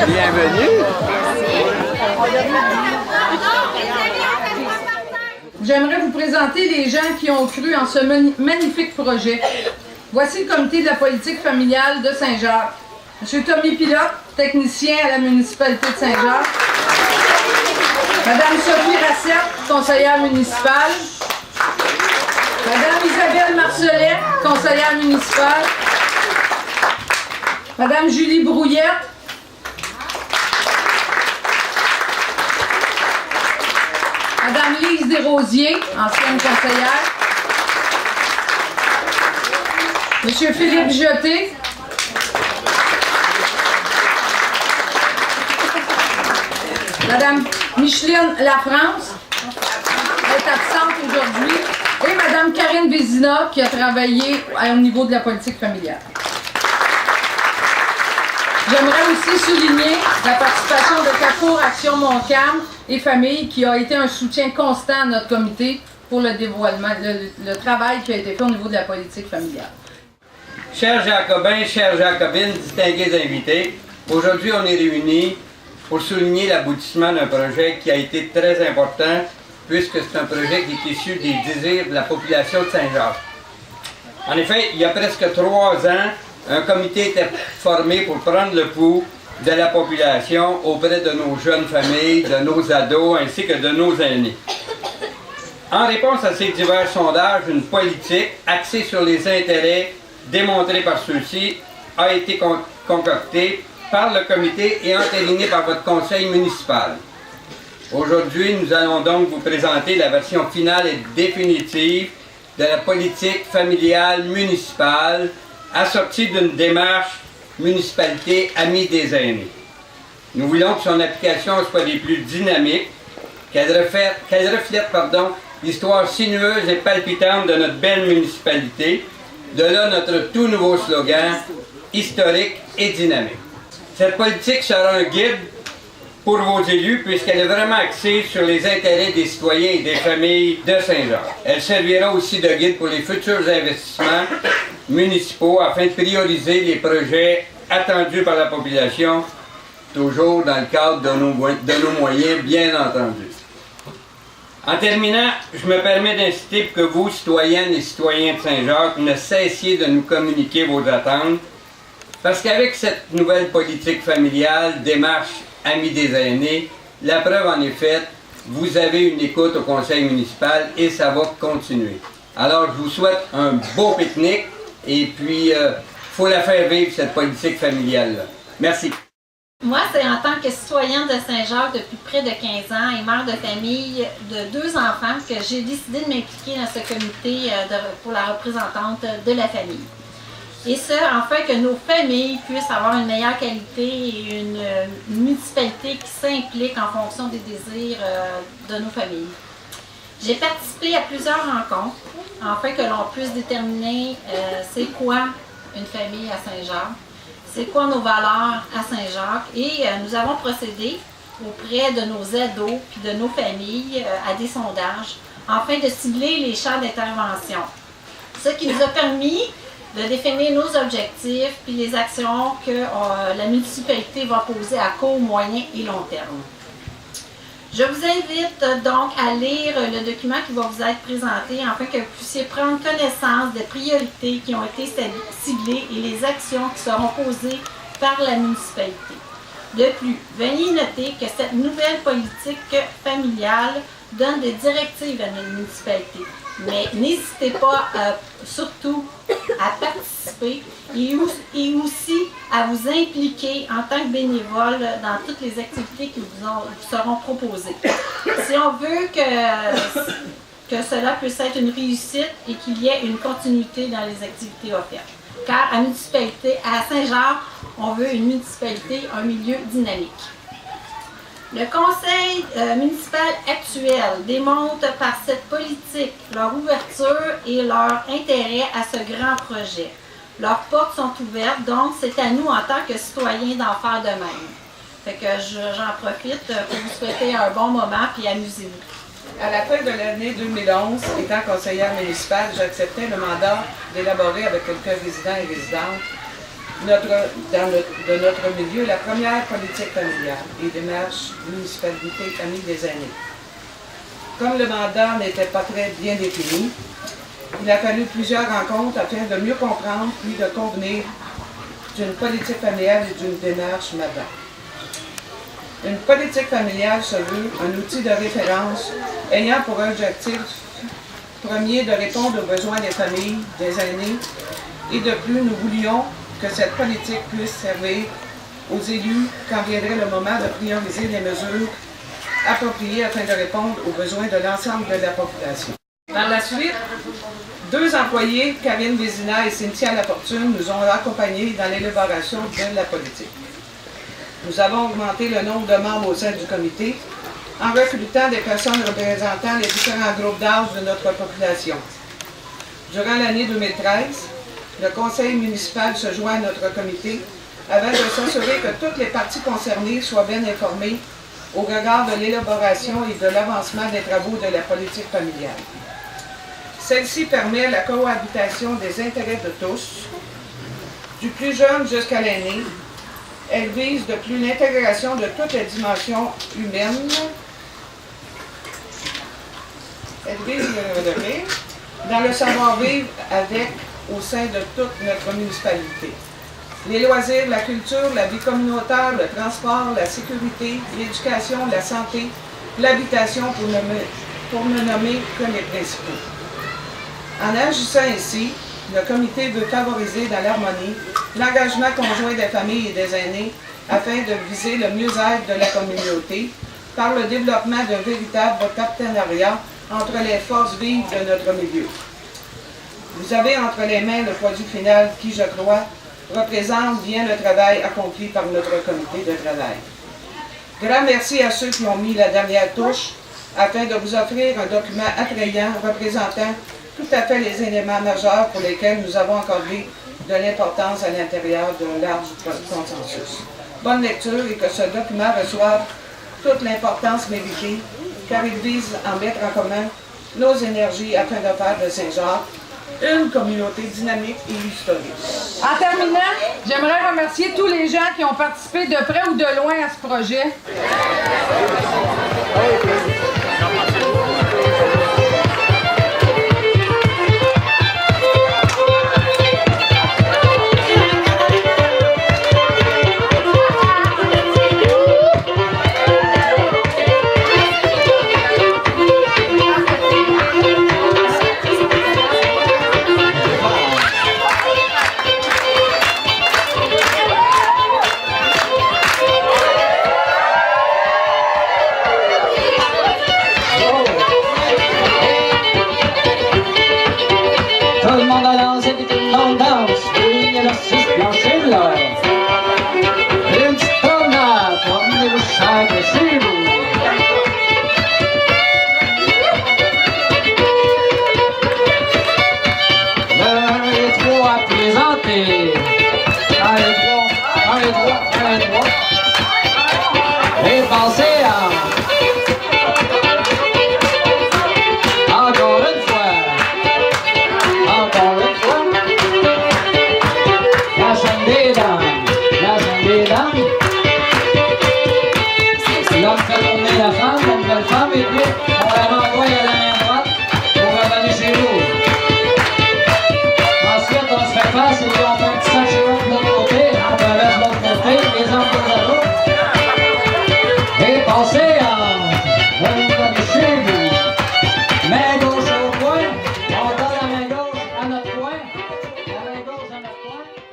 Bienvenue. J'aimerais vous présenter les gens qui ont cru en ce magnifique projet. Voici le comité de la politique familiale de Saint-Jacques. M. Tommy Pilote, technicien à la municipalité de Saint-Jacques. Mme Sophie Rassette, conseillère municipale. Mme Isabelle Marcelet, conseillère municipale. Mme Julie Brouillette. Madame Lise Desrosiers, ancienne conseillère. Monsieur Philippe Jeté. Madame Micheline Lafrance, est absente aujourd'hui. Et Madame Karine Vézina, qui a travaillé au niveau de la politique familiale. J'aimerais aussi souligner la participation de Carrefour Action Montcalm et Famille, qui a été un soutien constant à notre comité pour le dévoilement, le travail qui a été fait au niveau de la politique familiale. Chers Jacobins, chères Jacobines, distingués invités, aujourd'hui on est réunis pour souligner l'aboutissement d'un projet qui a été très important, puisque c'est un projet qui est issu des désirs de la population de Saint-Jacques. En effet, il y a presque 3 ans, un comité était formé pour prendre le pouls de la population auprès de nos jeunes familles, de nos ados ainsi que de nos aînés. En réponse à ces divers sondages, une politique axée sur les intérêts démontrés par ceux-ci a été concoctée par le comité et entérinée par votre conseil municipal. Aujourd'hui, nous allons donc vous présenter la version finale et définitive de la politique familiale municipale assortie d'une démarche municipalité amie des aînés. Nous voulons que son application soit des plus dynamiques, qu'elle reflète l'histoire sinueuse et palpitante de notre belle municipalité. De là notre tout nouveau slogan, historique et dynamique. Cette politique sera un guide pour vos élus puisqu'elle est vraiment axée sur les intérêts des citoyens et des familles de Saint-Jacques. Elle servira aussi de guide pour les futurs investissements municipaux afin de prioriser les projets attendus par la population, toujours dans le cadre de nos moyens, bien entendu. En terminant, je me permets d'inciter pour que vous, citoyennes et citoyens de Saint-Jacques, ne cessiez de nous communiquer vos attentes, parce qu'avec cette nouvelle politique familiale, démarche amie des aînés, la preuve en est faite, vous avez une écoute au conseil municipal et ça va continuer. Alors, je vous souhaite un beau pique-nique et puis, faut la faire vivre, cette politique familiale-là. Merci. Moi, c'est en tant que citoyenne de Saint-Jacques depuis près de 15 ans et mère de famille de 2 enfants que j'ai décidé de m'impliquer dans ce comité pour la représentante de la famille. Et ce, afin que nos familles puissent avoir une meilleure qualité et une municipalité qui s'implique en fonction des désirs de nos familles. J'ai participé à plusieurs rencontres afin que l'on puisse déterminer c'est quoi une famille à Saint-Jacques, c'est quoi nos valeurs à Saint-Jacques et nous avons procédé auprès de nos ados puis de nos familles à des sondages afin de cibler les champs d'intervention. Ce qui nous a permis de définir nos objectifs puis les actions que la municipalité va poser à court, moyen et long terme. Je vous invite donc à lire le document qui va vous être présenté afin que vous puissiez prendre connaissance des priorités qui ont été ciblées et les actions qui seront posées par la municipalité. De plus, veuillez noter que cette nouvelle politique familiale donne des directives à notre municipalité. Mais n'hésitez pas surtout à participer et aussi à vous impliquer en tant que bénévole dans toutes les activités qui vous seront proposées. Si on veut que cela puisse être une réussite et qu'il y ait une continuité dans les activités offertes. Car à Saint-Jacques, on veut une municipalité, un milieu dynamique. Le conseil municipal actuel démontre par cette politique leur ouverture et leur intérêt à ce grand projet. Leurs portes sont ouvertes, donc c'est à nous en tant que citoyens d'en faire de même. Fait que j'en profite pour vous souhaiter un bon moment et amusez-vous. À la fin de l'année 2011, étant conseillère municipale, j'acceptais le mandat d'élaborer avec quelques résidents et résidentes de notre milieu la première politique familiale et démarche municipalité amie des aînés. Comme le mandat n'était pas très bien défini, il a fallu plusieurs rencontres afin de mieux comprendre puis de convenir d'une politique familiale et d'une démarche MADA. Une politique familiale se veut un outil de référence ayant pour objectif premier de répondre aux besoins des familles, des aînés, et de plus, nous voulions que cette politique puisse servir aux élus quand viendrait le moment de prioriser les mesures appropriées afin de répondre aux besoins de l'ensemble de la population. Par la suite, 2 employés, Karine Vézina et Cynthia Lafortune, nous ont accompagnés dans l'élaboration de la politique. Nous avons augmenté le nombre de membres au sein du comité en recrutant des personnes représentant les différents groupes d'âge de notre population. Durant l'année 2013, le conseil municipal se joint à notre comité afin de s'assurer que toutes les parties concernées soient bien informées au regard de l'élaboration et de l'avancement des travaux de la politique familiale. Celle-ci permet la cohabitation des intérêts de tous, du plus jeune jusqu'à l'aîné. Elle vise de plus l'intégration de toutes les dimensions humaines. Elle vise dans le savoir-vivre avec au sein de toute notre municipalité. Les loisirs, la culture, la vie communautaire, le transport, la sécurité, l'éducation, la santé, l'habitation, pour ne nommer que les principaux. En agissant ainsi, le comité veut favoriser dans l'harmonie l'engagement conjoint des familles et des aînés afin de viser le mieux-être de la communauté par le développement d'un véritable partenariat entre les forces vives de notre milieu. Vous avez entre les mains le produit final qui, je crois, représente bien le travail accompli par notre comité de travail. Grand merci à ceux qui ont mis la dernière touche afin de vous offrir un document attrayant représentant tout à fait les éléments majeurs pour lesquels nous avons accordé de l'importance à l'intérieur d'un large consensus. Bonne lecture et que ce document reçoive toute l'importance méritée, car il vise à mettre en commun nos énergies afin de faire de Saint-Jacques une communauté dynamique et historique. En terminant, j'aimerais remercier tous les gens qui ont participé de près ou de loin à ce projet.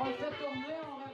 On le fait tourner, on